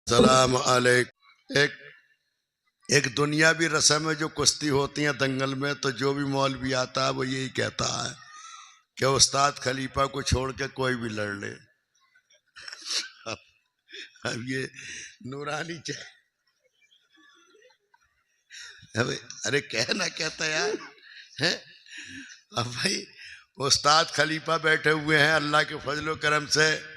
सलाम अलैकुम। एक एक दुनियावी रस्म है जो कुश्ती होती है दंगल में, तो जो भी मौलवी आता है वो यही कहता है कि उस्ताद खलीफा को छोड़ के कोई भी लड़ ले। अब, अब ये नूरानी अब अरे कहना कहता यार है। अब भाई उस्ताद खलीफा बैठे हुए हैं, अल्लाह के फजलो करम से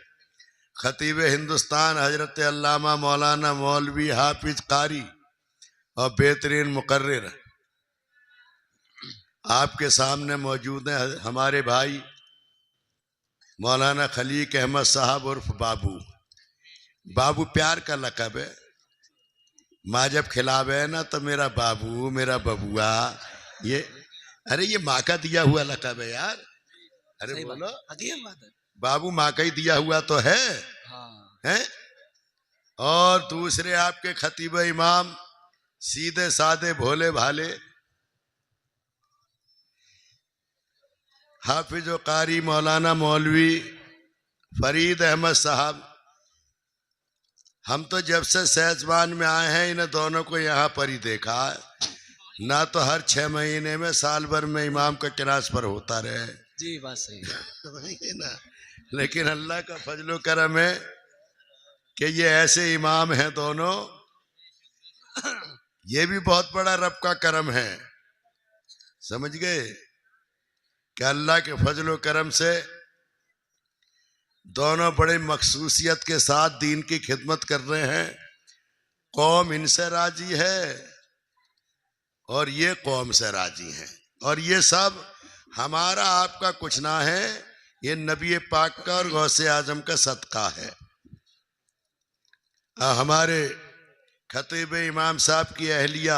खतीब हिंदुस्तान हजरत अल्लामा मौलाना मौलवी हाफिज कारी और बेहतरीन मुकर्रिर आपके सामने मौजूद हैं। हमारे भाई मौलाना खलीक अहमद साहब उर्फ बाबू। बाबू प्यार का लकब है, माँ जब खिलावे ना तो मेरा बाबू मेरा बबुआ। ये अरे ये माँ का दिया हुआ लकब है यार। अरे बोलो बाबू माँ का ही दिया हुआ तो है। हाँ। है? और दूसरे आपके खतीब इमाम सीधे साधे भोले भाले हाफिज व कारी मौलाना मौलवी फरीद अहमद साहब। हम तो जब से सैजवान में आए हैं इन्हें दोनों को यहाँ पर ही देखा है, ना तो हर 6 महीने में साल भर में इमाम का ट्रांसफर होता रहे। जी बात सही है ना, लेकिन अल्लाह का फजलो करम है कि ये ऐसे इमाम हैं दोनों। ये भी बहुत बड़ा रब का करम है, समझ गए कि अल्लाह के फजलो करम से दोनों बड़े मखसूसियत के साथ दीन की खिदमत कर रहे हैं। कौम इनसे राजी है और ये कौम से राजी हैं, और ये सब हमारा आपका कुछ ना है, ये नबी पाक का और गौसे आजम का सदका है। हमारे खतीब इमाम साहब की अहलिया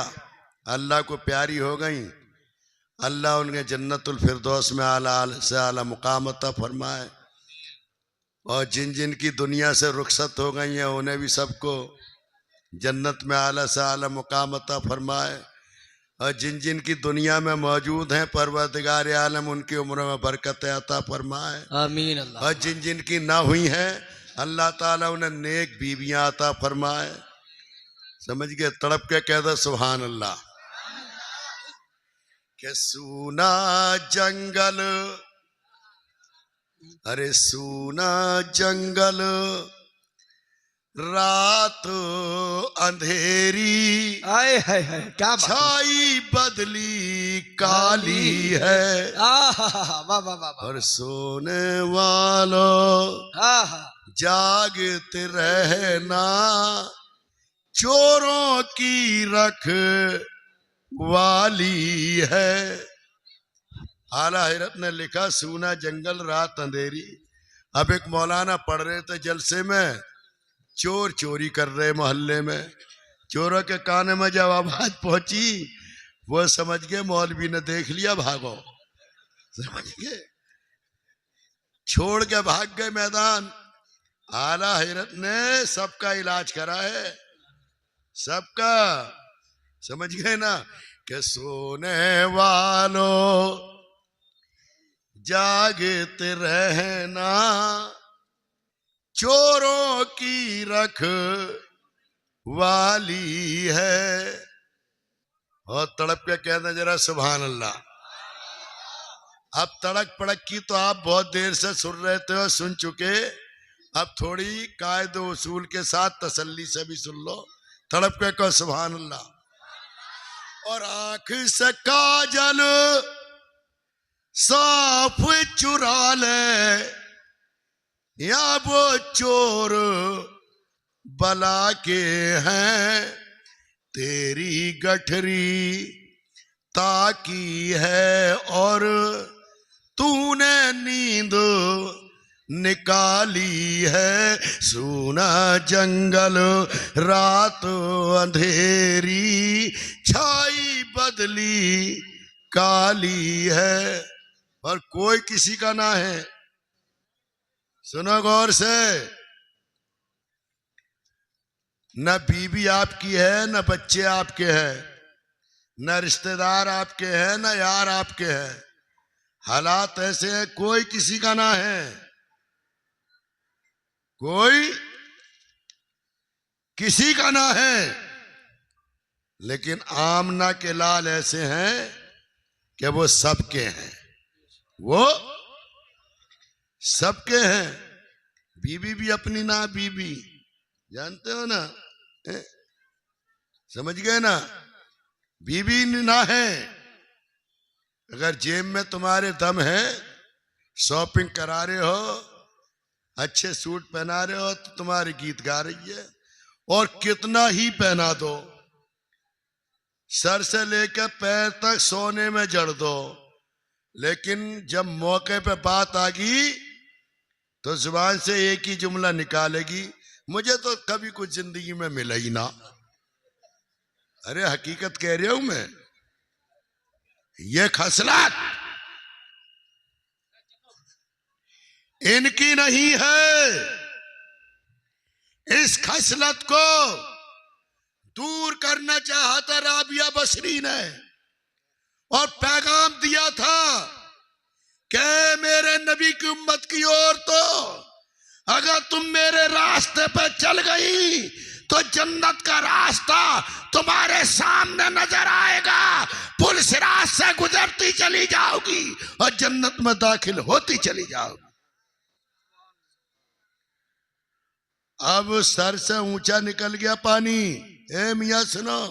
अल्लाह को प्यारी हो गई। अल्लाह उनके जन्नतुल फिरदौस में आला से आला मुकाम अता फरमाए, और जिन जिन की दुनिया से रुखसत हो गई हैं उन्हें भी सबको जन्नत में आला से आला मुकाम अता फरमाए, और जिन जिन की दुनिया में मौजूद हैं परवरदिगार आलम उनकी उम्र में बरकत अता फरमाए। आमीन अल्लाह। और जिन जिन की ना हुई हैं अल्लाह ताला उन्हें नेक बीवियां अता फरमाए। समझ गए? तड़प के कह दो सुभान अल्लाह। के सूना जंगल, अरे सूना जंगल रात अंधेरी, आए हाय हाय क्या छाई बदली काली है। वाह वाह वाह। और सोने वालों जागते रहना, चोरों की रख वाली है। आला हजरत ने लिखा सूना जंगल रात अंधेरी। अब एक मौलाना पढ़ रहे थे जलसे में, चोर चोरी कर रहे मोहल्ले में। चोरों के कान में जब आवाज पहुंची वो समझ गए मौलवी ने देख लिया, भागो। समझ गए? छोड़ के भाग गए मैदान। आला हजरत ने सबका इलाज करा है, सबका। समझ गए ना? कि सोने वालों जागते रहना, चोरों की रख वाली है। और तड़प के कहना जरा सुभान अल्लाह। अब तड़क पड़क की तो आप बहुत देर से सुन रहे थे, सुन चुके। अब थोड़ी कायदे उसूल के साथ तसल्ली से भी सुन लो। तड़प के कहो सुभान अल्लाह। और आंख से काजल साफ चुरा ले, या वो चोर बला के हैं, तेरी गठरी ताकी है और तूने नींद निकाली है। सूना जंगल रात अंधेरी, छाई बदली काली है, और कोई किसी का ना है। सुनो गौर से, न बीवी आपकी है, न बच्चे आपके हैं, न रिश्तेदार आपके हैं, न यार आपके हैं। हालात ऐसे हैं कोई किसी का ना है, कोई किसी का ना है, लेकिन आमना के लाल ऐसे हैं कि वो सबके हैं, वो सबके हैं। बीबी भी अपनी ना बीबी, जानते हो ना, समझ गए ना, बीबी ना है। अगर जेब में तुम्हारे दम है, शॉपिंग करा रहे हो, अच्छे सूट पहना रहे हो, तो तुम्हारे गीत गा रही है, और कितना ही पहना दो, सर से लेकर पैर तक सोने में जड़ दो, लेकिन जब मौके पे बात आ गई तो जुबान से एक ही जुमला निकालेगी, मुझे तो कभी कुछ जिंदगी में मिला ही ना। अरे हकीकत कह रहा हूं मैं, ये खसलत इनकी नहीं है। इस खसलत को दूर करना चाहता राबिया बसरी ने, और पैगाम दिया था कि मेरे नबी की उम्मत की ओर, तो अगर तुम मेरे रास्ते पर चल गई तो जन्नत का रास्ता तुम्हारे सामने नजर आएगा, पुल सिरात से गुजरती चली जाओगी और जन्नत में दाखिल होती चली जाओगी। अब सर से ऊंचा निकल गया पानी। ए मियां सुनो,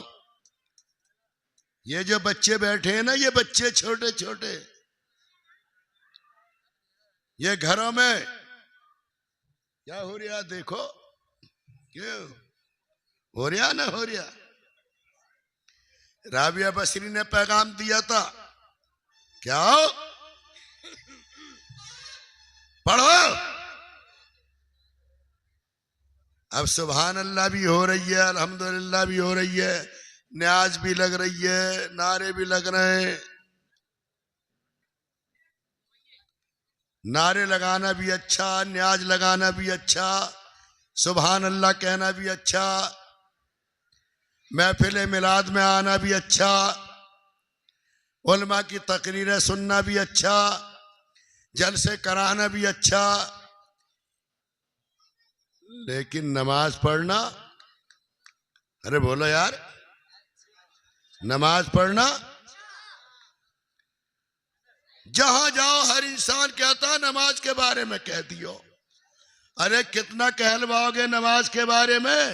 ये जो बच्चे बैठे हैं ना, ये बच्चे छोटे छोटे, ये घरों में क्या हो रहा देखो, क्यों हो रहा ना हो रहा। राबिया बसरी ने पैगाम दिया था, क्या पढ़ो। अब सुभान अल्लाह भी हो रही है, अल्हम्दुलिल्लाह भी हो रही है, न्याज भी लग रही है, नारे भी लग रहे हैं। नारे लगाना भी अच्छा, न्याज लगाना भी अच्छा, सुभान अल्लाह कहना भी अच्छा, महफिल मिलाद में आना भी अच्छा, उलमा की तकरीरें सुनना भी अच्छा, जलसे कराना भी अच्छा, लेकिन नमाज पढ़ना, अरे बोलो यार, नमाज पढ़ना, जहां जाओ हर इंसान कहता नमाज के बारे में कह दियो। अरे कितना कहलवाओगे नमाज के बारे में?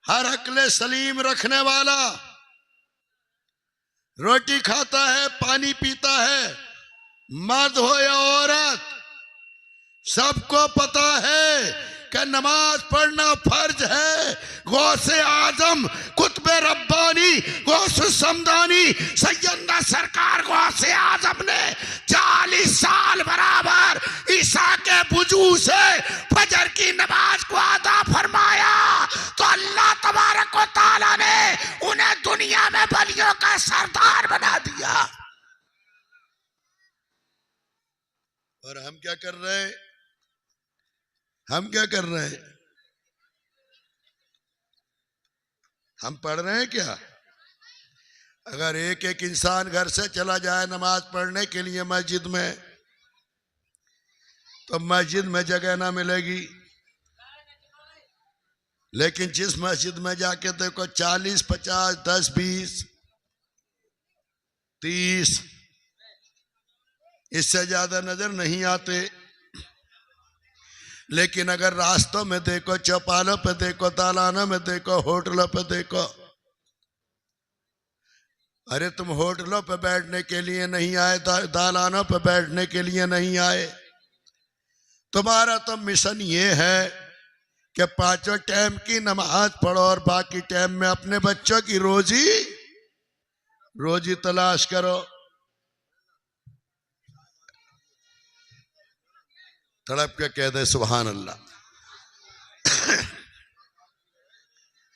हर अक्ले सलीम रखने वाला रोटी खाता है, पानी पीता है, मर्द हो या औरत, सबको पता है कि नमाज पढ़ना फर्ज है। गौसे आजम कुतबे रब्बानी गौसे समदानी सैयदना सरकार गौसे आजम ने 40 साल बराबर ईसा के वजू से फजर की नमाज को अदा फरमाया, तो अल्लाह तबारक व तआला ने उन्हें दुनिया में बलियों का सरदार बना दिया। और हम क्या कर रहे हैं? हम क्या कर रहे हैं? हम पढ़ रहे हैं क्या? अगर एक एक इंसान घर से चला जाए नमाज पढ़ने के लिए मस्जिद में, तो मस्जिद में जगह ना मिलेगी। लेकिन जिस मस्जिद में जाके देखो 40, 50, 10, 20, 30, इससे ज्यादा नजर नहीं आते। लेकिन अगर रास्तों में देखो, चौपालों पे देखो, दालानों में देखो, होटलों पे देखो, अरे तुम होटलों पे बैठने के लिए नहीं आए, दालानों पे बैठने के लिए नहीं आए। तुम्हारा तो मिशन ये है कि 5 टाइम की नमाज पढ़ो और बाकी टाइम में अपने बच्चों की रोजी तलाश करो। तड़प के कह दे सुभान अल्लाह।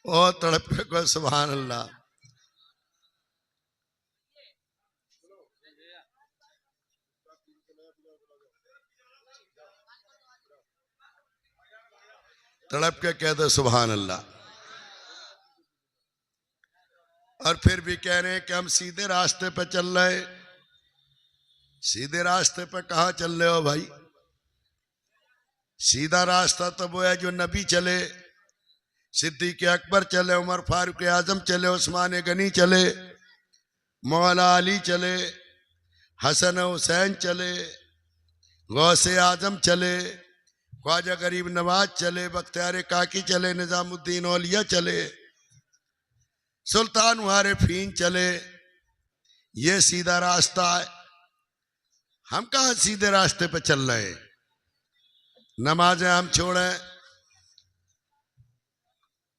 ओ तड़प के कहो सुभान अल्लाह। तड़प के कह दे सुभान अल्लाह। और फिर भी कह रहे हैं कि हम सीधे रास्ते पे चल रहे। सीधे रास्ते पे कहां चल रहे हो भाई? सीधा रास्ता तो वो है जो नबी चले, सिद्दीक अकबर चले, उमर फारूक आजम चले, उस्मान गनी चले, मौला अली चले, हसन हुसैन चले, गौसे आजम चले, ख्वाजा गरीब नवाज चले, बख्तियार काकी चले, निजामुद्दीन औलिया चले, सुल्तान वारिफीन चले। ये सीधा रास्ता है। हम कहाँ सीधे रास्ते पे चल रहे हैं? नमाजें हम छोड़ें,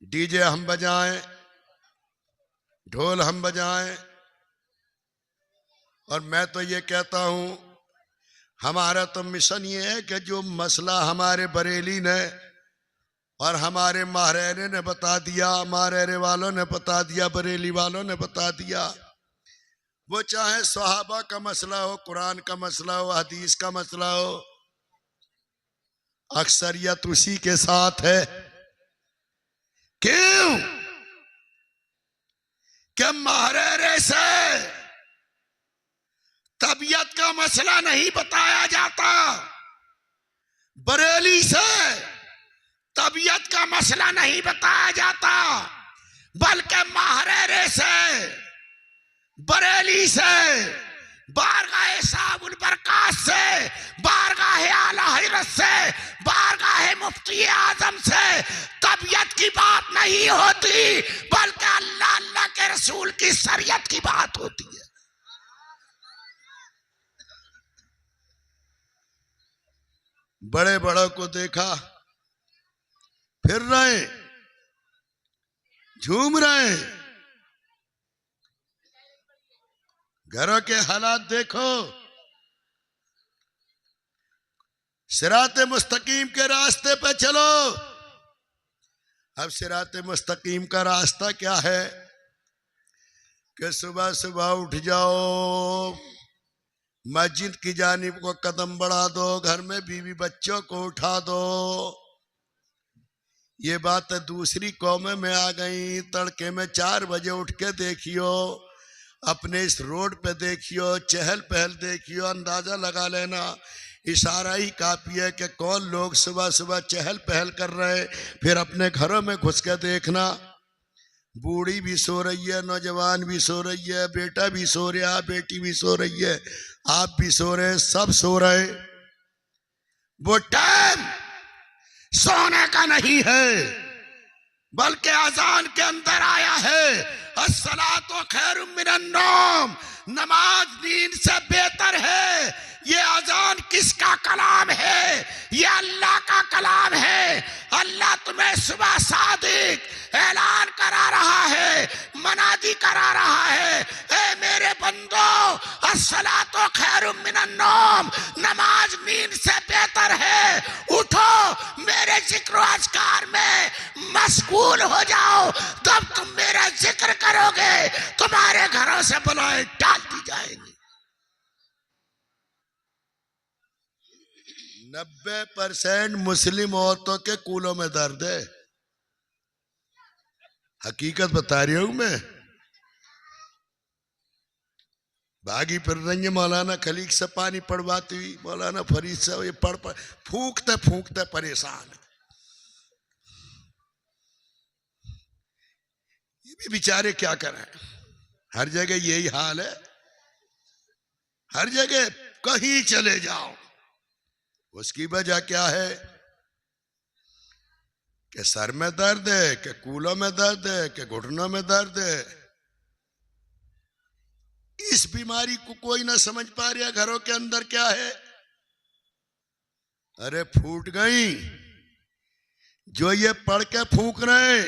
डीजे हम बजाएं, ढोल हम बजाएं, और मैं तो ये कहता हूं हमारा तो मिशन ये है कि जो मसला हमारे बरेली ने और हमारे महरेरे ने बता दिया, महरेरे वालों ने बता दिया, बरेली वालों ने बता दिया, वो चाहे सहाबा का मसला हो, कुरान का मसला हो, हदीस का मसला हो, अक्सरियत उसी के साथ है। क्यों? क्या महरेरे से तबीयत का मसला नहीं बताया जाता? बरेली से तबीयत का मसला नहीं बताया जाता, बल्कि महरेरे से, बरेली से, बारगाह साबुल बरकात से, बारगाह आला हजरत से, बारगाह मुफ्ती आजम से तबीयत की बात नहीं होती, बल्कि अल्लाह अल्लाह के रसूल की शरीयत की बात होती है। बड़े बड़ों को देखा, फिर रहे, झूम रहे, घरों के हालात देखो, सिराते मुस्तकीम के रास्ते पे चलो। अब सिराते मुस्तकीम का रास्ता क्या है कि सुबह सुबह उठ जाओ, मस्जिद की जानिब को कदम बढ़ा दो, घर में बीवी बच्चों को उठा दो। ये बात दूसरी कौमें में आ गई। तड़के में 4 बजे उठ के देखियो, अपने इस रोड पे देखियो, चहल पहल देखियो, अंदाजा लगा लेना। इशारा ही काफी है कि कौन लोग सुबह सुबह चहल पहल कर रहे। फिर अपने घरों में घुस के देखना, बूढ़ी भी सो रही है, नौजवान भी सो रही है, बेटा भी सो रहा है, बेटी भी सो रही है, आप भी सो रहे, सब सो रहे। वो टाइम सोने का नहीं है, बल्कि अजान के अंदर आया है, अस्सलातु खैरुम मिनन नौम, नमाज नींद से बेहतर है। ये अजान किसका कलाम है? ये अल्लाह का कलाम है। अल्लाह तुम्हें सुबह सादिक ऐलान करा रहा है, मनादी करा रहा है, ए मेरे बंदो, अस्सलातु खैरुम मिनन नौम, नमाज नींद से बेहतर है। उठो, मेरे जिक्र अज़कार में मशगूल हो जाओ, तब तुम मेरा जिक्र करोगे, तुम्हारे घरों से बलाएं टाल दी जाएंगी। 90% मुस्लिम औरतों के कूलों में दर्द है। हकीकत बता रही हूं मैं। भागी फिर रही है, मौलाना खलीक से पानी पड़वाती हुई, मौलाना फरीद से, ये पढ़ फूंकते फूंकते परेशान है। ये भी बेचारे क्या करें, हर जगह यही हाल है। हर जगह कहीं चले जाओ, उसकी वजह क्या है कि सर में दर्द है, कि कूलों में दर्द है, कि घुटनों में दर्द है। इस बीमारी को कोई ना समझ पा रहा घरों के अंदर क्या है। अरे फूट गई, जो ये पढ़ के फूंक रहे,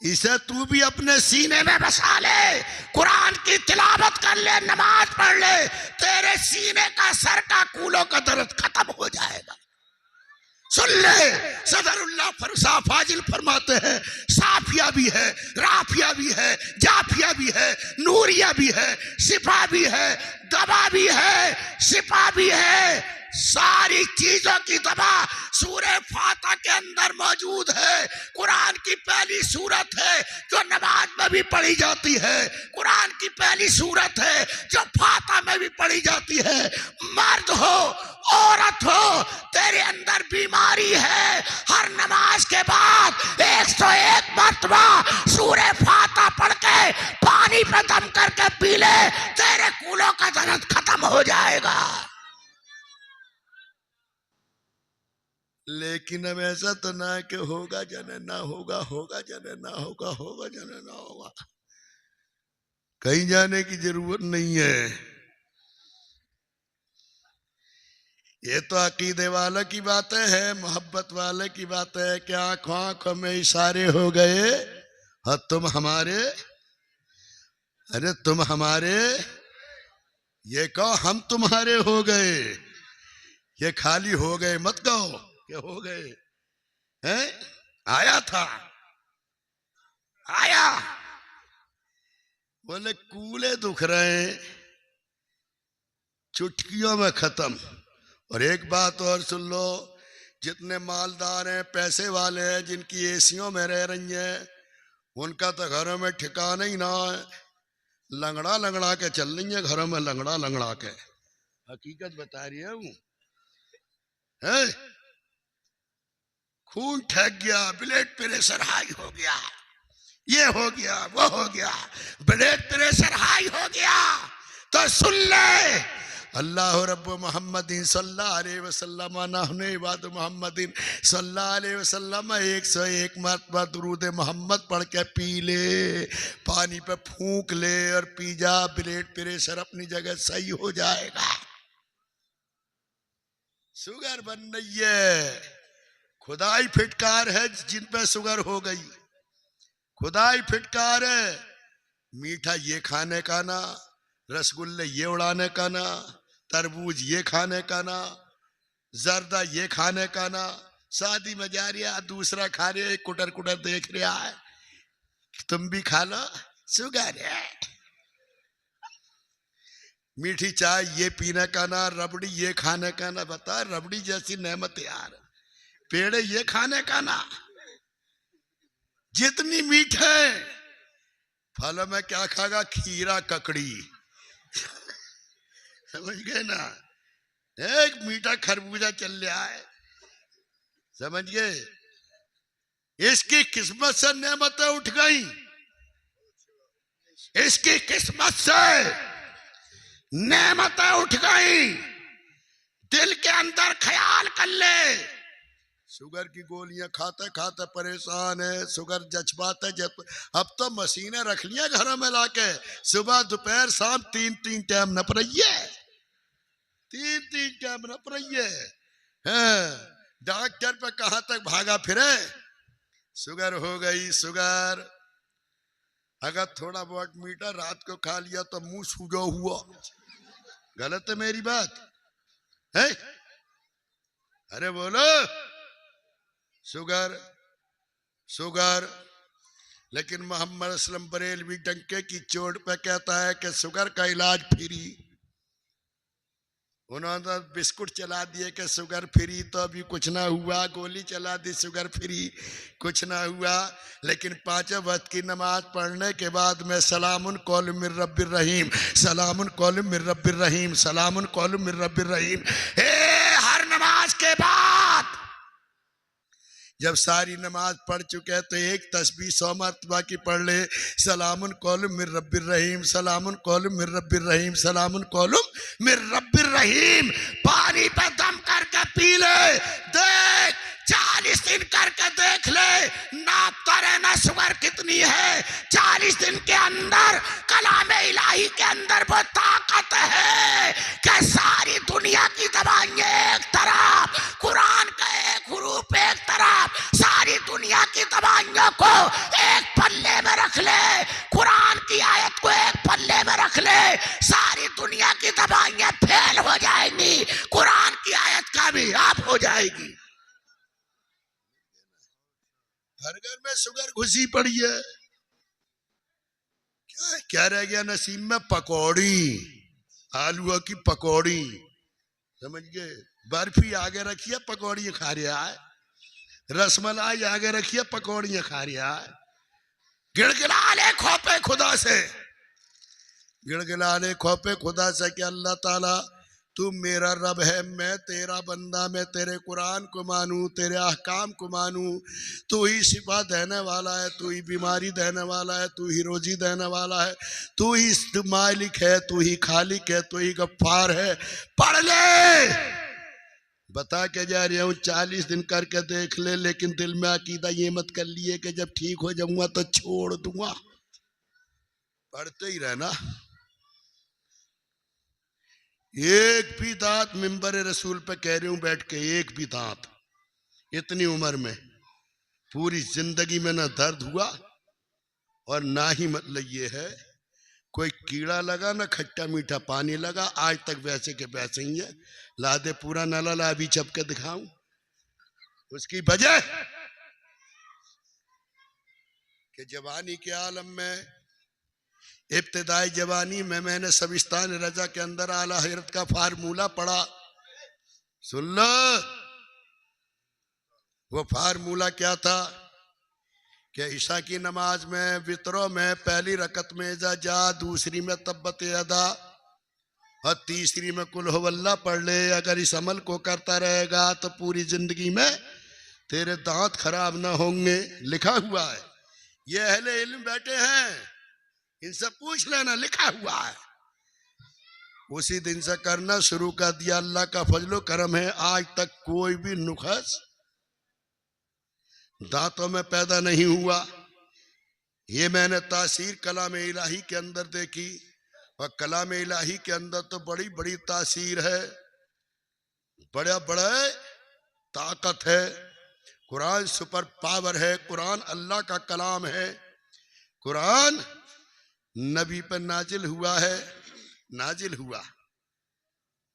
इसे तू भी अपने सीने में बसा ले, कुरान की तिलावत कर ले, नमाज पढ़ ले, तेरे सीने का, सर का, कूलों का दर्द खत्म हो जाएगा। सुन ले, सदरुल्लाह फरसा फाजिल फरमाते हैं, साफिया भी है, राफिया भी है, जाफिया भी है, नूरिया भी है, शिफा भी है, दवा भी है, शिफा भी है। सारी चीजों की दवा सूरह फातिहा के अंदर मौजूद है। कुरान की पहली सूरत है जो नमाज में भी पढ़ी जाती है, कुरान की पहली सूरत है जो फातिहा में भी पढ़ी जाती है। मर्द हो, औरत हो, तेरे अंदर बीमारी है, हर नमाज के बाद 1 लेकिन अब ऐसा तो ना कि होगा जाने ना होगा, होगा जाने ना होगा, होगा जाने ना होगा। कहीं जाने की जरूरत नहीं है। ये तो अकीदे वालों की बातें हैं, मोहब्बत वाले की बातें है कि आंखों आंखों में इशारे हो गए। हाँ तुम हमारे, अरे तुम हमारे, ये कहो हम तुम्हारे हो गए। ये खाली हो गए मत कहो कि हो गए हैं। आया था, आया। बोले कूले दुख रहे हैं, चुटकियों में खत्म। और एक बात और सुन लो, जितने मालदार हैं, पैसे वाले हैं, जिनकी एसियों में रह रही हैं, उनका तो घरों में ठिकाना ही ना है। लंगड़ा लंगड़ा के चल रही है घरों में, लंगड़ा लंगड़ा के। हकीकत बता रही है। खून ठहक गया, ब्लड प्रेशर हाई हो गया, ये हो गया, वो हो गया, ब्लड प्रेशर हाई हो गया। तो सुन ले, अल्लाह रब्ब मोहम्मदिन सल्लल्लाहु अलैहि वसल्लम नहने इबाद मोहम्मदिन सल्लल्लाहु अलैहि वसल्लम 101 मरतबा दुरूद मोहम्मद पढ़ के पी ले, पानी पे फूंक ले और पी जा, ब्लड प्रेशर अपनी जगह सही हो जाएगा। शुगर बन रही है, खुदाई फिटकार है जिन पे शुगर हो गई, खुदाई फिटकार है। मीठा ये खाने का ना, रसगुल्ले ये उड़ाने का ना, तरबूज ये खाने का ना, जर्दा ये खाने का ना। शादी में जा रही है, दूसरा खा रहे है, कुटर कुटर देख रहा है, तुम भी खा लो, शुगर है। मीठी चाय ये पीने का ना, रबड़ी ये खाने का ना। बता, रबड़ी जैसी नेमत यार, पेड़े ये खाने का ना। जितनी मीठे फल में क्या खागा, खीरा ककड़ी, समझ गए ना। एक मीठा खरबूजा चल रहा है, समझ गए। इसकी किस्मत से नेमतें उठ गई, इसकी किस्मत से नेमतें उठ गई। दिल के अंदर ख्याल कर ले, शुगर की गोलियां खाते खाते परेशान है, शुगर जज्बाते जब। अब तो मशीनें रख लिया घरों में लाके, सुबह दोपहर शाम 3-3 टाइम नप रही है, 3-3 टाइम नप रही है। डॉक्टर पे कहां तक भागा फिरे। शुगर हो गई, शुगर। अगर थोड़ा बहुत मीठा रात को खा लिया तो मुंह सूजा हुआ, गलत है मेरी बात है? अरे बोलो, शुगर शुगर। लेकिन मोहम्मद असलम बरेलवी डंके की चोट पे कहता है कि शुगर का इलाज फ्री। उन्होंने बिस्कुट चला दिए कि शुगर फ्री, तो अभी कुछ ना हुआ। गोली चला दी शुगर फ्री, कुछ ना हुआ। लेकिन 5 वक्त की नमाज पढ़ने के बाद में सलामुन कौलुम मिर रब्बिर रहीम, सलामुन कौलुम मिर रब्बिर रहीम, सलामुन कौलुम मिर रब्बिर रहीम। हर नमाज के बाद जब सारी नमाज पढ़ चुके तो एक तस्बीह 100 मरतबा की पढ़ ले, सलामुन कौलुम मिर रब्बिर रहीम, सलामुन कौलुम मिर रब्बिर रहीम, सलामुन कौलुम मिर रब्बिर रहीम। पानी पे दम करके पी ले, देख 40 दिन करके देख ले, नापता रहना शुगर कितनी है। 40 दिन के अंदर कलाम इलाही के अंदर वो ताकत है कि सारी दुनिया की दवाइयां एक तरफ, कुरान का एक हुरूफ एक तरफ, सारी दुनिया की दवाइयों को एक पल्ले में रख ले, कुरान की आयत को एक पल्ले में रख ले, सारी दुनिया की दवाइयां फेल हो जाएंगी, कुरान की आयत कामयाब हो जाएगी। घर घर में शुगर घुसी पड़ी है। क्या रह गया नसीब में? पकौड़ी, आलू की पकौड़ी, समझ गए। बर्फी आगे रखिए, पकौड़ी खा रहा है। रसमलाई आगे रखिए, पकौड़ियां खा रहा है। गिड़गिड़ा ले खोपे खुदा से, गिड़गिड़ा ले खोपे खुदा से कि अल्लाह ताला तू मेरा रब है, मैं तेरा बंदा, मैं तेरे कुरान को मानूं, तेरे अहकाम को मानूं। तू ही शिफा देने वाला है, तू ही बीमारी देने वाला है, तू ही रोजी देने वाला है, तू ही मालिक है, तू ही खालिक है, तू ही गफ्फार है। पढ़ ले, बता के जा रहा हूँ 40 दिन करके देख ले, लेकिन दिल में अकीदा ये मत कर लिए कि जब ठीक हो जाऊंगा तो छोड़ दूंगा। पढ़ते ही रहना। एक भी दांत मिंबर रसूल पे कह रही हूं बैठ के, एक भी दांत इतनी उम्र में पूरी जिंदगी में ना दर्द हुआ और ना ही मतलब ये है कोई कीड़ा लगा ना खट्टा मीठा पानी लगा, आज तक वैसे के वैसे ही है। ला दे पूरा नाला, ला अभी चप के दिखाऊं। उसकी वजह कि जवानी के आलम में, इब्तिदाई जवानी में मैंने सबिस्तान रजा के अंदर आला हजरत का फार्मूला पढ़ा। सुन लो, वो फार्मूला क्या था कि ईशा की नमाज में वित्रों में पहली रकत में इज़ा जा, दूसरी में तब्बत यदा और तीसरी में कुल हुवल्लाह पढ़ ले। अगर इस अमल को करता रहेगा तो पूरी जिंदगी में तेरे दांत खराब ना होंगे। लिखा हुआ है, ये अहले इल्म बैठे हैं, इनसे पूछ लेना, लिखा हुआ है। उसी दिन से करना शुरू कर दिया। अल्लाह का फजलो करम है, आज तक कोई भी नुक्स दांतों में पैदा नहीं हुआ। ये मैंने तासीर कलाम इलाही के अंदर देखी, और कलाम इलाही के अंदर तो बड़ी बड़ी तासीर है, बड़ा बड़ा ताकत है। कुरान सुपर पावर है, कुरान अल्लाह का कलाम है। कुरान नबी पर नाजिल हुआ है, नाजिल हुआ।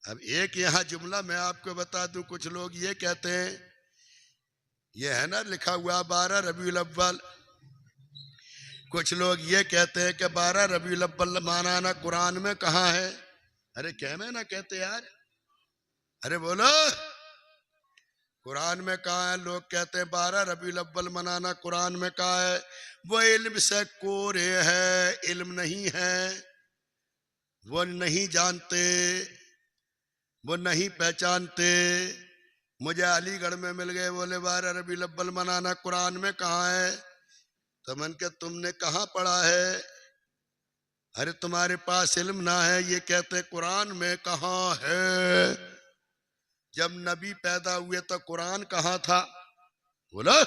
अब एक यहां जुमला मैं आपको बता दूं, कुछ लोग ये कहते हैं, ये है ना लिखा हुआ 12 रबीउल अव्वल, कुछ लोग ये कहते हैं कि 12 रबीउल अव्वल माना ना कुरान में कहाँ है। अरे क्या में ना कहते यार, अरे बोलो कुरान में कहाँ है। लोग कहते हैं 12 रबीउल अव्वल मनाना कुरान में कहाँ है। वो इल्म से कोरे है, इल्म नहीं है, वो नहीं जानते, वो नहीं पहचानते। मुझे अलीगढ़ में मिल गए, बोले 12 रबीउल अव्वल मनाना कुरान में कहाँ है। तो मन के तुमने कहाँ पढ़ा है। अरे तुम्हारे पास इल्म ना है, ये कहते कुरान में कहाँ है। जब नबी पैदा हुए तो कुरान कहाँ था। बोलो,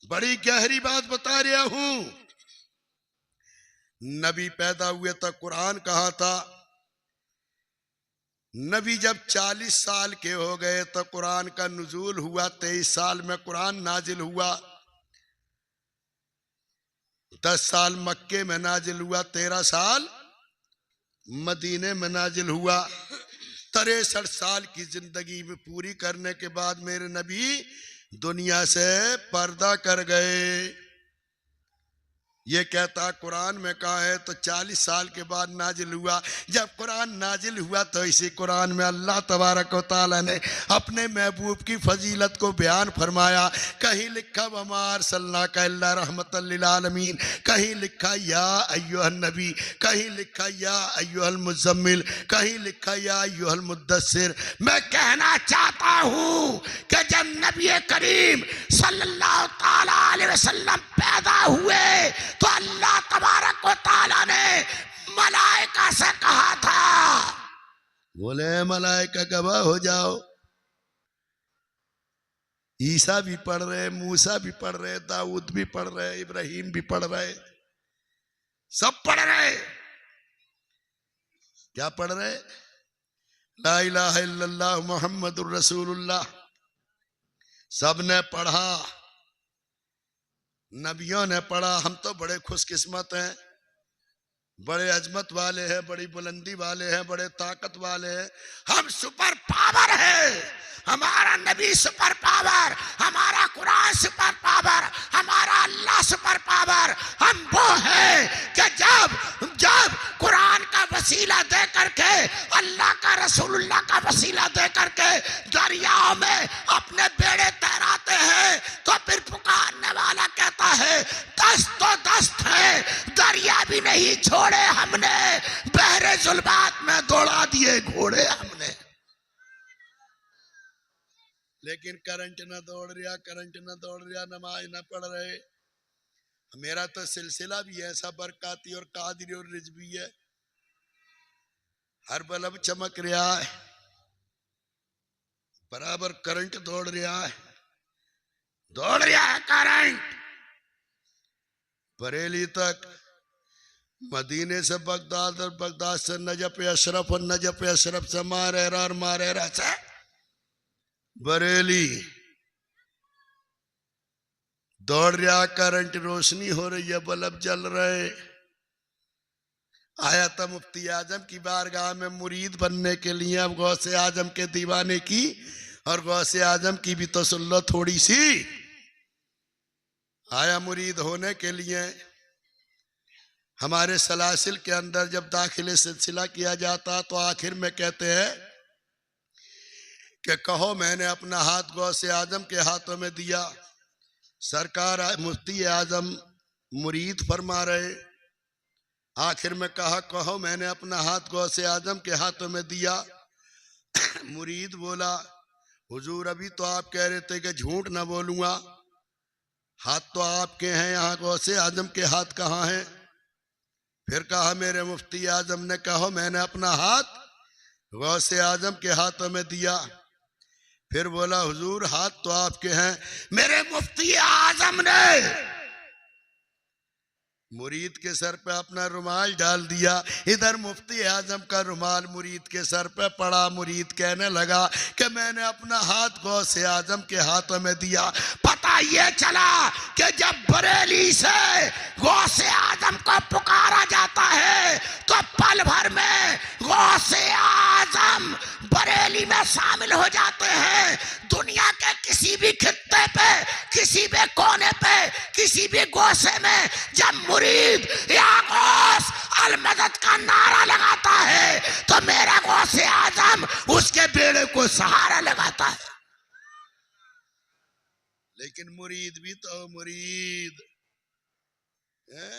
बड़ी गहरी बात बता रहा हूं। नबी पैदा हुए तो कुरान कहाँ था। नबी जब 40 साल के हो गए तो कुरान का नुज़ूल हुआ। 23 साल में कुरान नाजिल हुआ। 10 साल मक्के में नाजिल हुआ, 13 साल मदीने में नाजिल हुआ। 63 साल की जिंदगी में पूरी करने के बाद मेरे नबी दुनिया से पर्दा कर गए। ये कहता कुरान में कहा है, तो 40 साल के बाद नाजिल हुआ। जब कुरान नाजिल हुआ तो इसी कुरान में अल्लाह तबारक व तआला ने अपने महबूब की फजीलत को बयान फरमाया। कहीं लिखा वमार सल्ला का इल्ला रहमतल लिल आलमीन, कहीं लिखा या अय्युहन नबी, कहीं लिखा या अय्युहल मुज़म्मिल, कहीं लिखा या अय्युहल मुद्दस्सिर। मैं कहना चाहता हूँ कि जब नबी करीम सल्लल्लाहु ताला अलैहि वसल्लम पैदा हुए तो अल्लाह तबारक व तआला ने मलाइका से कहा था, बोले मलाइका गवाह हो जाओ। ईसा भी पढ़ रहे, मूसा भी पढ़ रहे, दाऊद भी पढ़ रहे, इब्राहिम भी पढ़ रहे, सब पढ़ रहे। क्या पढ़ रहे। ला इलाहा इल्लल्लाह मुहम्मदुर रसूलुल्लाह। सबने पढ़ा, नबियों ने पढ़ा। हम तो बड़े खुशकिस्मत हैं, बड़े अजमत वाले हैं, बड़ी बुलंदी वाले हैं, बड़े ताकत वाले हैं। हम सुपर पावर है। हमारा नबी सुपर पावर, हमारा कुरान सुपर पावर, हमारा अल्लाह सुपर पावर। हम वो है कि जब जब कुरान का वसीला दे करके, अल्लाह का रसूलुल्लाह का वसीला दे करके दरियाओं में अपने बेड़े तैराते हैं, तो फिर पुकारने वाला कहता है दस्त तो दस्त है, दरिया भी नहीं छोड़े हमने, बहरे जुल्मात में दौड़ा दिए घोड़े हमने। लेकिन करंट न दौड़ रहा, करंट न दौड़ रहा, नमाज न पढ़ रहे। मेरा तो सिलसिला भी ऐसा बरकाती और कादरी और रिजवी है, हर बल्ब चमक रहा है। बराबर करंट दौड़ रहा है करंट बरेली तक, मदीने से बगदाद और बगदाद से नजफ अशरफ और नजफ अशरफ से मारेरा और मारेरा से बरेली। दौड़ रहा करंट, रोशनी हो रही है, बल्ब जल रहे। आया था मुफ्ती आजम की बारगाह में मुरीद बनने के लिए। अब गौसे आजम के दीवाने की और गौसे आजम की भी तो सुन लो थोड़ी सी। आया मुरीद होने के लिए। हमारे सलासिल के अंदर जब दाखिले सिलसिला किया जाता तो आखिर में कहते हैं कि कहो मैंने अपना हाथ गौसे आजम के हाथों में दिया। सरकार मुफ्ती आजम मुरीद फरमा रहे। आखिर में कहा कहो मैंने अपना हाथ गौसे आजम के हाथों में दिया। मुरीद बोला हुजूर अभी तो आप कह रहे थे कि झूठ ना बोलूंगा, हाथ तो आपके हैं, यहाँ गौसे आजम के हाथ कहाँ हैं? फिर कहा मेरे मुफ्ती आजम ने कहो मैंने अपना हाथ गौसे आजम के हाथों में दिया। फिर बोला हुजूर हाथ तो आपके हैं। मेरे मुफ्ती आजम ने मुरीद के सर पे अपना रुमाल डाल दिया। इधर मुफ्ती आजम का रुमाल मुरीद के सर पे पड़ा। मुरीद कहने लगा कि मैंने अपना हाथ गौसे आजम के हाथों में दिया। पता ये चला कि जब बरेली से गौसे आजम को पुकारा जाता है तो पल भर में गौसे आजम बरेली में शामिल हो जाते हैं। दुनिया के किसी भी खित्ते पे, किसी भी कोने पे, किसी भी गोशे में जब मुरीद या गौस अल मदद का नारा लगाता है तो मेरा गौसे आजम उसके बेड़े को सहारा लगाता है। लेकिन मुरीद भी तो मुरीद है।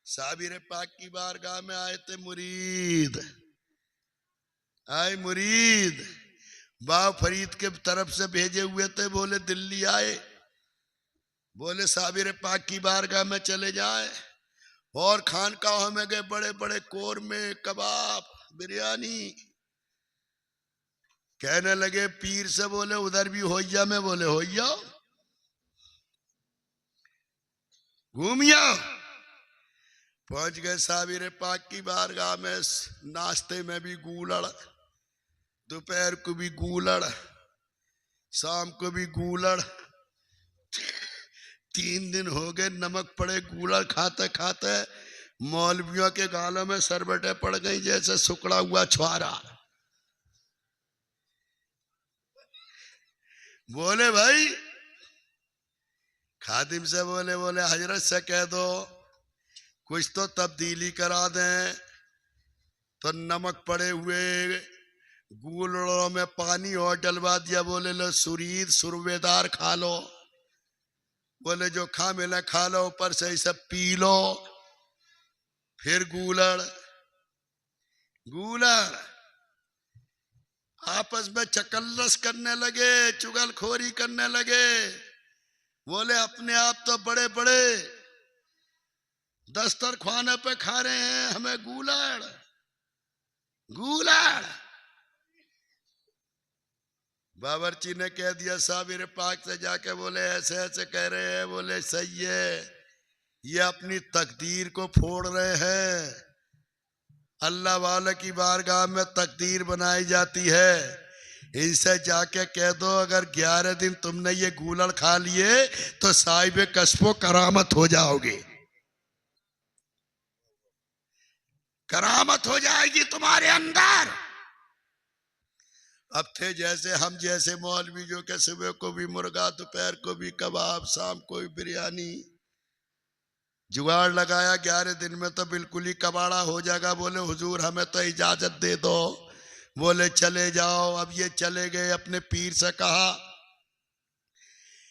साबिर पाक की बारगाह में आए थे मुरीद। आए मुरीद बाव फरीद के तरफ से भेजे हुए थे। बोले दिल्ली आए, बोले साबिर पाक की बारगाह में चले जाए। और खानकाहों में गए, बड़े बड़े कोरमे, कबाब, बिरयानी। कहने लगे पीर से बोले उधर भी होइया में, बोले होइया घूमिया। पहुंच गए साबिर पाक की बारगाह में। नाश्ते में भी गूलड़, दोपहर को भी गूलड़, शाम को भी गूलड़। 3 दिन हो गए नमक पड़े गूलड़ खाते खाते। मौलवियों के गालों में सरबटे पड़ गई जैसे सुकड़ा हुआ छुआरा। बोले भाई खादिम से बोले हजरत से कह दो कुछ तो तब्दीली करा दें। तो नमक पड़े हुए गूलड़ों में पानी और डलवा दिया। बोले लो सुरीद सुरवेदार खा लो। बोले जो खा मिले खा लो, ऊपर से सब पी लो। फिर गूलड़ गूलड़ आपस में चकल्लस करने लगे, चुगलखोरी करने लगे। बोले अपने आप तो बड़े बड़े दस्तरखाने पे खा रहे हैं, हमें गूलड़ गूलड़। बावर्ची ने कह दिया साबिर पाक से जाके, बोले ऐसे ऐसे कह रहे हैं। बोले सही है, ये अपनी तकदीर को फोड़ रहे हैं। अल्लाह वाले की बारगाह में तकदीर बनाई जाती है। इनसे जाके कह दो अगर 11 दिन तुमने ये गूलड़ खा लिए तो साहिब कस्बो करामत हो जाओगे, करामत हो जाएगी तुम्हारे अंदर। अब थे जैसे हम जैसे मौलवी जो के सुबह को भी मुर्गा, दोपहर को भी कबाब, शाम को भी बिरयानी। जुगाड़ लगाया 11 दिन में तो बिल्कुल ही कबाड़ा हो जाएगा। बोले हुजूर हमें तो इजाजत दे दो। बोले चले जाओ। अब ये चले गए, अपने पीर से कहा।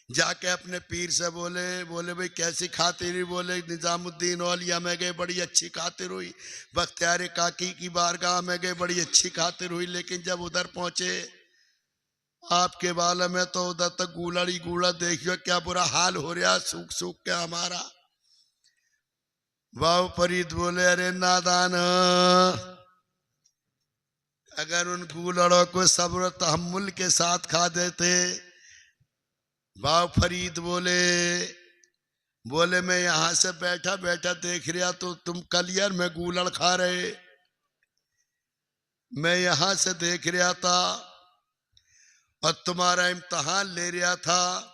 जाके अपने पीर से बोले भाई कैसी खातिर हुई? बोले निजामुद्दीन औलिया में गए, बड़ी अच्छी खातिर हुई। बख्तियार काकी की बारगाह में गए, बड़ी अच्छी खातिर हुई। लेकिन जब उधर पहुंचे आपके बाल में तो उधर तक गूलड़ ही गूलड़। देखियो क्या बुरा हाल हो रहा, सूख सूख के हमारा। बाबू फरीद बोले अरे नादान, अगर उन गूलड़ों को सब्र तहम्मुल के साथ खा देते। बाव फरीद बोले, बोले मैं यहां से बैठा बैठा देख रहा तो तुम कलियर में गूलड़ खा रहे, मैं यहां से देख रहा था और तुम्हारा इम्तहान ले रहा था,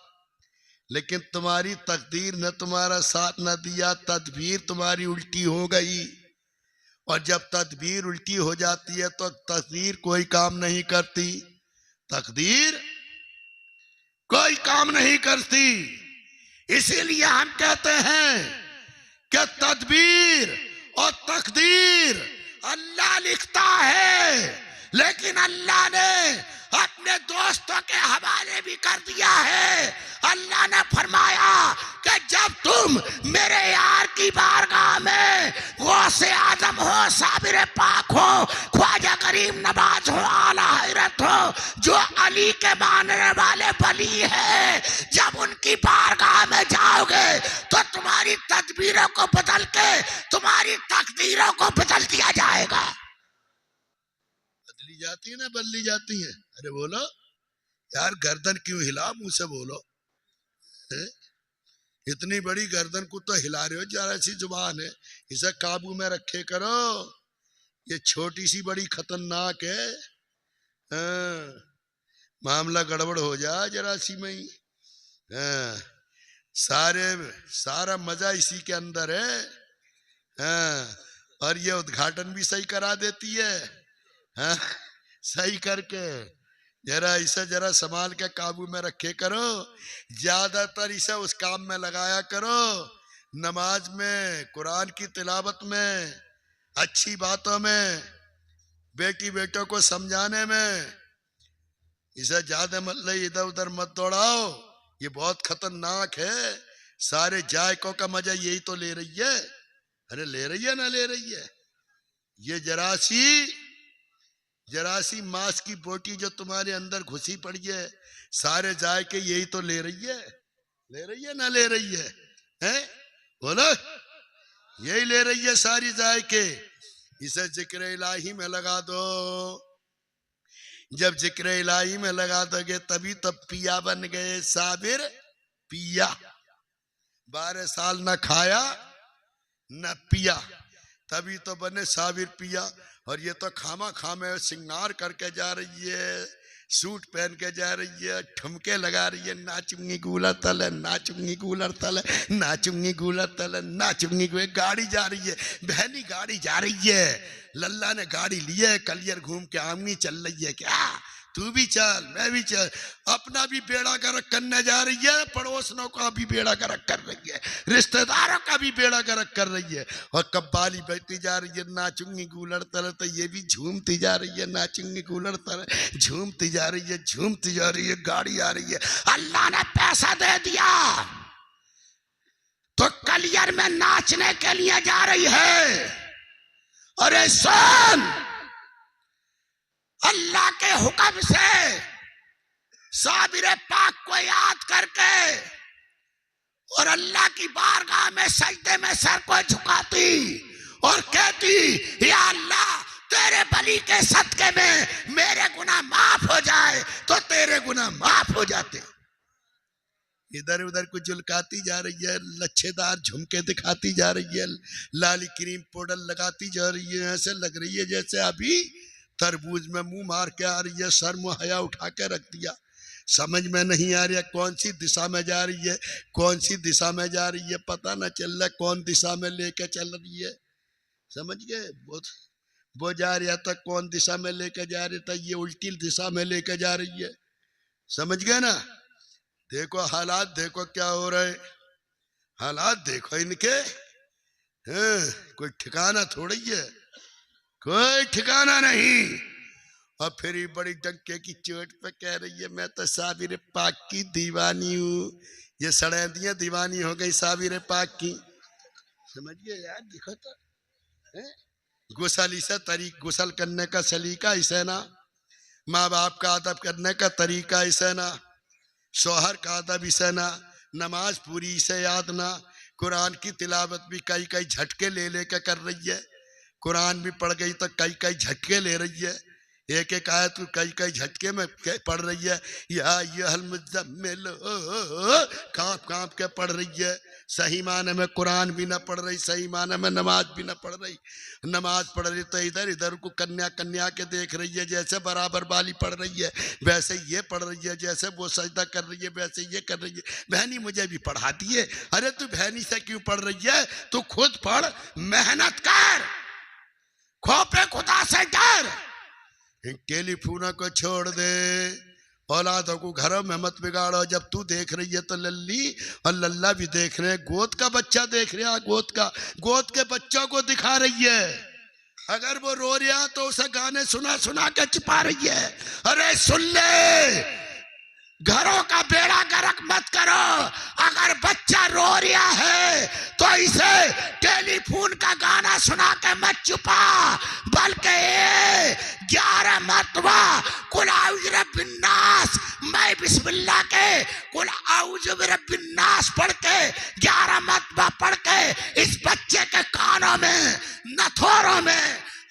लेकिन तुम्हारी तकदीर ने तुम्हारा साथ न दिया, तदबीर तुम्हारी उल्टी हो गई। और जब तदबीर उल्टी हो जाती है तो तकदीर कोई काम नहीं करती, तकदीर कोई काम नहीं करती। इसीलिए हम कहते हैं कि तदबीर और तकदीर अल्लाह लिखता है, लेकिन अल्लाह ने अपने दोस्तों के हवाले भी कर दिया है। अल्लाह ने फरमाया कि जब तुम मेरे यार की बारगाह में गौसे आजम हो, साबिर पाक हो, ख्वाजा करीम नवाज हो, आला हैरत हो, जो अली के मानने वाले वली है, जब उनकी बारगाह में जाओगे तो तुम्हारी तदबीरों को बदल के तुम्हारी तकदीरों को बदल दिया जाएगा। बदली जाती है ना, बदली जाती है। अरे बोलो यार, गर्दन क्यों हिला, मुंह से बोलो। इतनी बड़ी गर्दन को तो हिला रहे हो, जरा सी जुबान है, इसे काबू में रखे करो। ये छोटी सी बड़ी खतरनाक है। मामला गड़बड़ हो जाए जरा सी में ही। सारा मजा इसी के अंदर है। और ये उद्घाटन भी सही करा देती है। सही करके जरा इसे जरा संभाल के काबू में रखे करो। ज्यादातर इसे उस काम में लगाया करो, नमाज में, कुरान की तिलावत में, अच्छी बातों में, बेटी बेटों को समझाने में। इसे ज्यादा मतलब इधर उधर मत दौड़ाओ, ये बहुत खतरनाक है। सारे जायकों का मजा यही तो ले रही है। अरे ले रही है ना, ले रही है। ये जरासी मांस की बोटी जो तुम्हारे अंदर घुसी पड़ी है, सारे जायके यही तो ले रही है। ले रही है ना, ले रही है, हैं? बोलो, यही ले रही है सारी जायके। इसे जिक्र इलाही में लगा दो। जब जिक्र इलाही में लगा दोगे तभी तो पिया बन गए, साबिर पिया। 12 साल न खाया न पिया, तभी तो बने साबिर पिया। और ये तो खामा खामे सिंगार करके जा रही है, सूट पहन के जा रही है, ठुमके लगा रही है, नाचूंगी गूलर तले, नाचूंगी गूलर तले, नाचूंगी गूलर तले, नाचूंगी। गाड़ी जा रही है, बहनी गाड़ी जा रही है, लल्ला ने गाड़ी ली है, कलियर घूम के आमनी चल रही है। क्या तू भी चल, मैं भी चल। अपना भी बेड़ा गर्क करने जा रही है, पड़ोसनों का भी बेड़ा गर्क कर रही है, रिश्तेदारों का भी बेड़ा गर्क कर रही है। और कब्बाली बैठती जा रही है, नाचूंगी गूलर तले, तो ये भी झूमती जा रही है, नाचूंगी गूलर तले, झूमती जा रही है, झूमती जा रही है। गाड़ी आ रही है, अल्लाह ने पैसा दे दिया तो कलियर में नाचने के लिए जा रही है। अरे सुन, अल्लाह के हुक्म से साबिर पाक को याद करके और अल्लाह की बारगाह में सजदे में सर को झुकाती और कहती, या अल्लाह तेरे बली के सदके में मेरे गुनाह माफ हो जाए, तो तेरे गुनाह माफ हो जाते। इधर उधर को झुलकाती जा रही है, लच्छेदार झुमके दिखाती जा रही है, लाली क्रीम पाउडर लगाती जा रही है। ऐसे लग रही है जैसे अभी तरबूज में मुंह मार के आ रही है, सर मुहैया उठा के रख दिया। समझ में नहीं आ रही है कौन सी दिशा में जा रही है, कौन सी दिशा में जा रही है, पता ना चल रहा कौन दिशा में लेके चल रही है। समझ गए? वो जा रहा था कौन दिशा में लेके जा रही था, ये उल्टी दिशा में लेके जा रही है। समझ गए ना? देखो हालात, देखो क्या हो रहे, हालात देखो इनके। कोई ठिकाना थोड़ी है, कोई ठिकाना नहीं। और फिर ये बड़ी डंके की चोट पे कह रही है मैं तो साबिर पाक की दीवानी हूँ। ये सड़ैदियाँ दीवानी हो गई साबिर पाक की। समझिए यार, देखो तो गुसल इसे गुसल करने का सलीका इसे ना, माँ बाप का अदब करने का तरीका इसे ना, शोहर का अदब इसे ना, नमाज पूरी इसे याद ना, कुरान की तिलावत भी कई कई झटके ले लेके कर रही है, कुरान भी पढ़ गई तो कई कई झटके ले रही है। एक एक आयत तो कई कई झटके में पढ़ रही है। या अय्युहल मुज़्ज़म्मिल कांप कांप के पढ़ रही है। सही माने में कुरान भी ना पढ़ रही, सही माने में नमाज भी ना पढ़ रही। नमाज पढ़ रही तो इधर इधर को कन्या कन्या के देख रही है, जैसे बराबर वाली पढ़ रही है वैसे ये पढ़ रही है, जैसे वो सजदा कर रही है वैसे ये कर रही है। बहनी मुझे भी पढ़ाती है। अरे तू बहनी से क्यों पढ़ रही है? तू खुद पढ़, मेहनत कर, खौफे खुदा से डर। इन टेलीफोनों को छोड़ दे, औलादों को घरों में मत बिगाड़ो। जब तू देख रही है तो लल्ली और लल्ला भी देख रहे हैं, गोद का बच्चा देख रहा है, गोद के बच्चों को दिखा रही है। अगर वो रो रहा तो उसे गाने सुना सुना के छिपा रही है। अरे सुन ले, घरों का बेड़ा गर्क मत करो। अगर बच्चा रो रहा है तो इसे टेलीफोन का गाना सुना के मत छुपा, बल्कि 11 मरतबा कुल आऊज़ु बिन्नास, मैं बिस्मिल्लाह के कुल आऊज़ु बिन्नास पढ़ के 11 मरतबा पढ़ के इस बच्चे के कानों में, नथोरों में,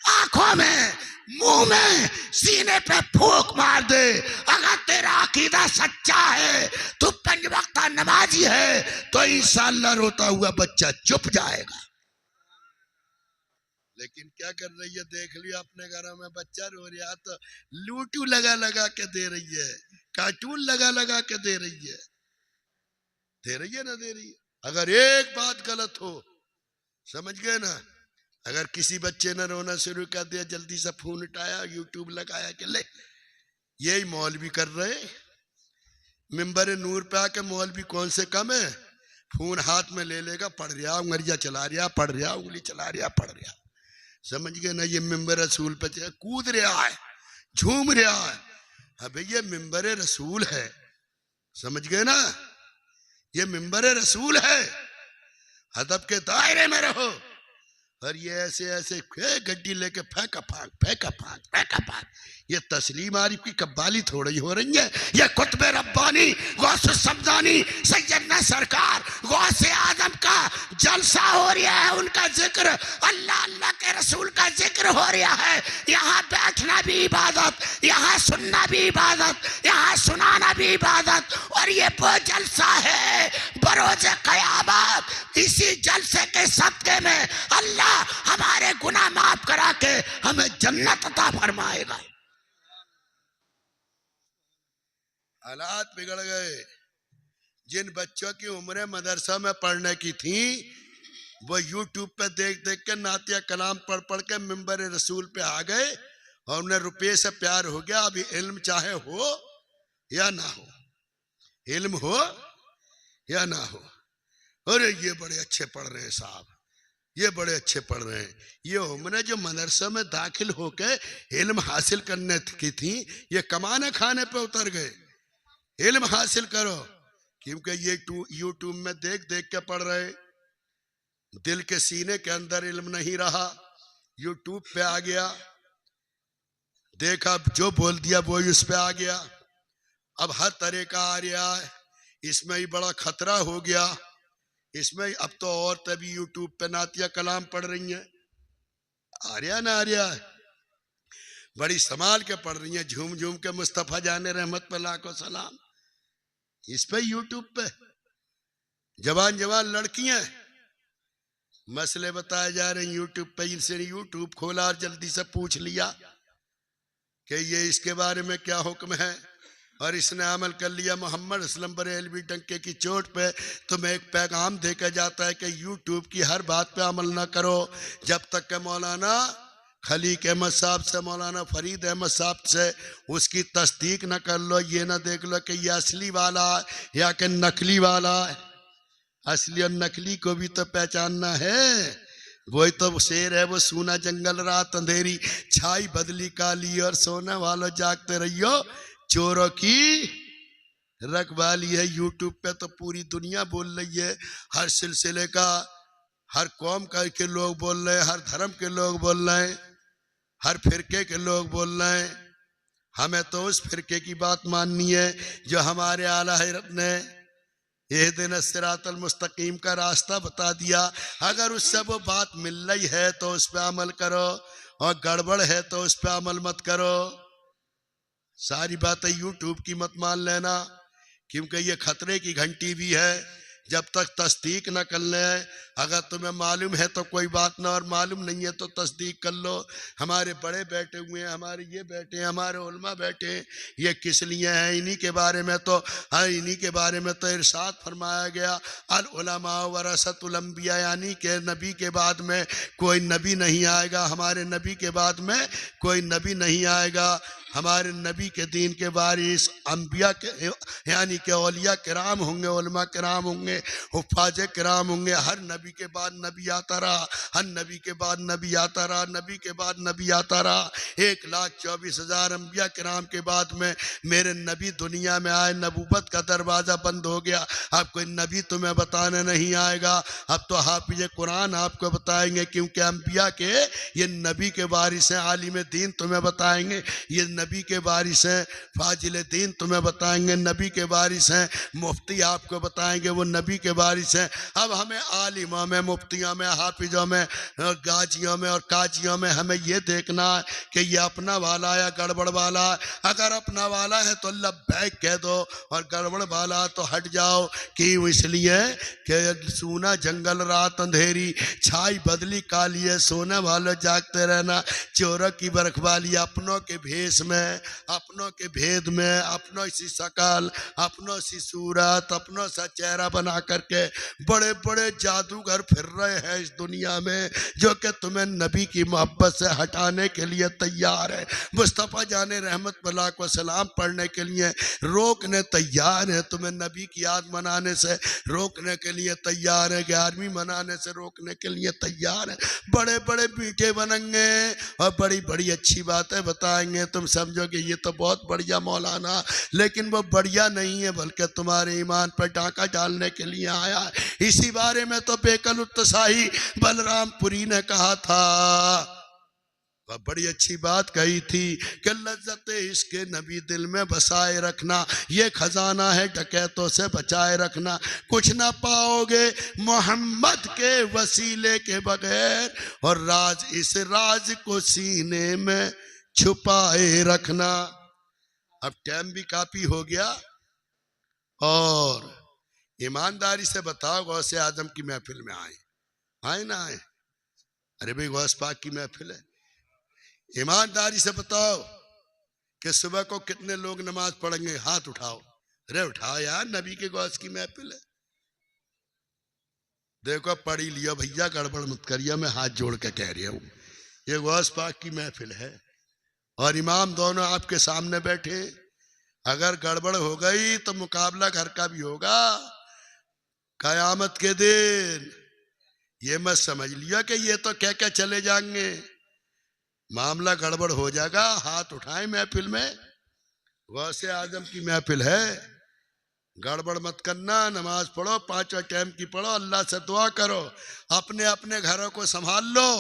आंखों में, मुंह में, सीने पे फूंक मार दे। अगर तेरा अकीदा सच्चा है, तू 5 वक्त नमाजी है, तो इंशाअल्लाह रोता हुआ बच्चा चुप जाएगा। लेकिन क्या कर रही है? देख लिया अपने घरों में बच्चा रो रहा तो लूटू लगा लगा के दे रही है, कार्टून लगा लगा के दे रही है। दे रही है ना दे रही है? अगर एक बात गलत हो, समझ गए ना, अगर किसी बच्चे ने रोना शुरू कर दिया, जल्दी से फोन उठाया, यूट्यूब लगाया कि ले, यही मौलवी कर रहे। मिंबर नूर पे आके मौलवी कौन से कम है? फोन हाथ में ले लेगा, पढ़ रहा, उंगलियां चला रहा, पढ़ रहा, उंगली चला रहा, पढ़ रहा। समझ गए ना? ये मिंबर रसूल पे कूद रहा है, झूम रहा है। अबे ये मिंबर रसूल है, समझ गए ना? ये मिंबर रसूल है। अदब के दायरे में रहो। और ये ऐसे ऐसे गड्डी लेके फेंका फांक। ये तस्लीम आरिफ की कब्बाली थोड़ी हो रही है। ये कुतुब रब्बानी गौस समदानी सैयदना सरकार गौस आजम का जलसा हो रहा है, उनका जिक्र, अल्लाह अल्लाह के रसूल का जिक्र हो रहा है। यहाँ बैठना भी इबादत, यहाँ सुनना भी इबादत, यहाँ सुनाना भी इबादत। और ये वो जलसा है बरोज़े क़यामत। इसी जलसे के सदक़े में अल्लाह हमारे गुनाह माफ करा के हमें जन्नत अता फरमाएगा। हालात बिगड़ गए। जिन बच्चों की उम्र मदरसा में पढ़ने की थी, वो यूट्यूब पे देख देख के नातिया कलाम पढ़ पढ़ के मिंबर रसूल पे आ गए और उन्हें रुपये से प्यार हो गया। अभी इल्म चाहे हो या ना हो, इल्म हो या ना हो, अरे ये बड़े अच्छे पढ़ रहे हैं साहब, ये बड़े अच्छे पढ़ रहे हैं। ये उम्र जो मदरसा में दाखिल होके इल्म हासिल करने की थी, ये कमाने खाने पे उतर गए। इल्म हासिल करो, क्योंकि ये यूट्यूब में देख देख के पढ़ रहे। दिल के सीने के अंदर इल्म नहीं रहा, यूट्यूब पे आ गया, देखा जो बोल दिया वो उस पे आ गया। अब हर तरह का आ रहा है, इसमें ही बड़ा खतरा हो गया। इसमें अब तो औरतें भी यूट्यूब पे नातिया कलाम पढ़ रही हैं। आ रहा ना आ रहा है, बड़ी संभाल के पढ़ रही हैं, झूम झूम के मुस्तफ़ा जाने रहमत पे लाखों सलाम। इस पे यूट्यूब पे जवान जवान लड़कियां मसले बताए जा रहे हैं यूट्यूब पे। इनसे यूट्यूब खोला और जल्दी से पूछ लिया कि ये इसके बारे में क्या हुक्म है, और इसने अमल कर लिया। मोहम्मद असलम बरेलवी डंके की चोट पे तुम्हें एक पैगाम देकर जाता है कि यूट्यूब की हर बात पे अमल ना करो जब तक के मौलाना खलीक अहमद साहब से, मौलाना फरीद अहमद साहब से उसकी तस्दीक न कर लो। ये ना देख लो कि ये असली वाला या कि नकली वाला है। असली और नकली को भी तो पहचानना है। वही तो शेर है, वो सूना जंगल रात अंधेरी छाई बदली काली, और सोने वालों जागते रहियो चोरों की रखवाली है। यूट्यूब पे तो पूरी दुनिया बोल रही है, हर सिलसिले का, हर कौम का के लोग बोल रहे हैं, हर धर्म के लोग बोल रहे हैं, हर फिरके के लोग बोल रहे हैं। हमें तो उस फिरके की बात माननी है जो हमारे आला हज़रत ने इहदिना सिरातल मुस्तकीम का रास्ता बता दिया। अगर उससे वो बात मिल रही है तो उस पर अमल करो, और गड़बड़ है तो उस पर अमल मत करो। सारी बातें यूट्यूब की मत मान लेना, क्योंकि ये खतरे की घंटी भी है। जब तक तस्दीक न कर ले, अगर तुम्हें मालूम है तो कोई बात ना, और मालूम नहीं है तो तस्दीक कर लो। हमारे बड़े बैठे हुए हैं, हमारे ये बैठे हैं, हमारे उलमा बैठे हैं, ये किस लिए हैं? इन्हीं के बारे में तो इन्हीं के बारे में तो इरशाद फरमाया गया, अल उलमा वरसतुल अंबिया, यानी कि नबी के बाद में कोई नबी नहीं आएगा, हमारे नबी के बाद में कोई नबी नहीं आएगा। हमारे नबी के दीन के वारिस अंबिया के यानी कि औलिया किराम होंगे, उलमा किराम होंगे, हुफ़ाज़ किराम होंगे। हर नबी के बाद नबी आता रहा, हर नबी के बाद नबी आता रहा, नबी के बाद नबी आता रहा। 1,24,000 अंबिया किराम के बाद में मेरे नबी दुनिया में आए, नबूवत का दरवाज़ा बंद हो गया। अब कोई नबी तुम्हें बताने नहीं आएगा, अब तो हाफिज़ कुरान आपको बताएंगे, क्योंकि अंबिया के ये नबी के वारिस हैं। आलिम दीन तुम्हें बताएंगे, ये नबी के वारिस हैं। फाजिल दीन तुम्हें बताएंगे, नबी के वारिस हैं। मुफ्ती आपको बताएंगे, वो नबी के वारिस हैं। अब हमें आलिमों में, मुफ्तियों में, हाफिजों में, गाजियों में और काजियों में हमें ये देखना है कि ये अपना वाला है या गड़बड़ वाला है। अगर अपना वाला है तो लब्बैक कह दो, और गड़बड़ वाला तो हट जाओ। क्यों? इसलिए कि सूना जंगल रात अंधेरी, छाई बदली काली है, सोने वालों जागते रहना, चोरों की बरखवाली। अपनों के भेष में, अपनों के भेद में, अपनों सी शकल, अपनों सी सूरत, अपनों सा चेहरा बना करके बड़े बड़े जादूगर फिर रहे हैं इस दुनिया में, जो कि तुम्हें नबी की मोहब्बत से हटाने के लिए तैयार है। मुस्तफ़ा जाने रहमत बला को सलाम पढ़ने के लिए रोकने तैयार है, तुम्हें नबी की याद मनाने से रोकने के लिए तैयार है, 11वीं मनाने से रोकने के लिए तैयार है। बड़े बड़े मीठे बनेंगे और बड़ी बड़ी अच्छी बातें बताएंगे, तुम समझोगे ये तो बहुत बढ़िया मौलाना, लेकिन वो बढ़िया नहीं है, बल्कि तुम्हारे ईमान पर डाका डालने के लिए आया है। इसी बारे में तो बेकल उत्साही बलरामपुरी ने कहा था, वह बड़ी अच्छी बात कही थी कि लज्जत इसके नबी दिल में बसाए रखना, ये खजाना है डकैतों से बचाए रखना। कुछ ना पाओगे मोहम्मद के वसीले के बगैर, और राज इस राज को सीने में छुपाए रखना। अब टाइम भी काफी हो गया, और ईमानदारी से बताओ, गौसे आजम की महफिल में आए ना आए? अरे भाई गौस पाक की महफिल है, ईमानदारी से बताओ कि सुबह को कितने लोग नमाज पढ़ेंगे? हाथ उठाओ। अरे उठाओ यार, नबी के गौस की महफिल है। देखो पढ़ी लियो भैया, गड़बड़ मत करिए, मैं हाथ जोड़ के कह रही हूँ, ये गौस पाक की महफिल है और इमाम दोनों आपके सामने बैठे। अगर गड़बड़ हो गई तो मुकाबला घर का भी होगा कयामत के दिन। ये मत समझ लिया कि ये तो कह के चले जाएंगे, मामला गड़बड़ हो जाएगा। हाथ उठाएं महफिल में, गौसे आजम की महफिल है, गड़बड़ मत करना। नमाज पढ़ो, 5 टाइम की पढ़ो, अल्लाह से दुआ करो, अपने अपने घरों को संभाल लो।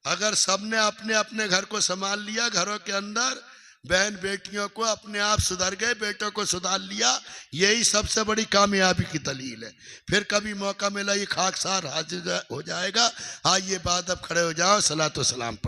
अगर सबने अपने अपने घर को संभाल लिया, घरों के अंदर बहन बेटियों को अपने आप सुधर गए, बेटों को सुधार लिया, यही सबसे बड़ी कामयाबी की दलील है। फिर कभी मौका मिला ये खाकसार हाजिर हो जाएगा। आइए बाद अब खड़े हो जाओ, सलातो सलाम पढ़े।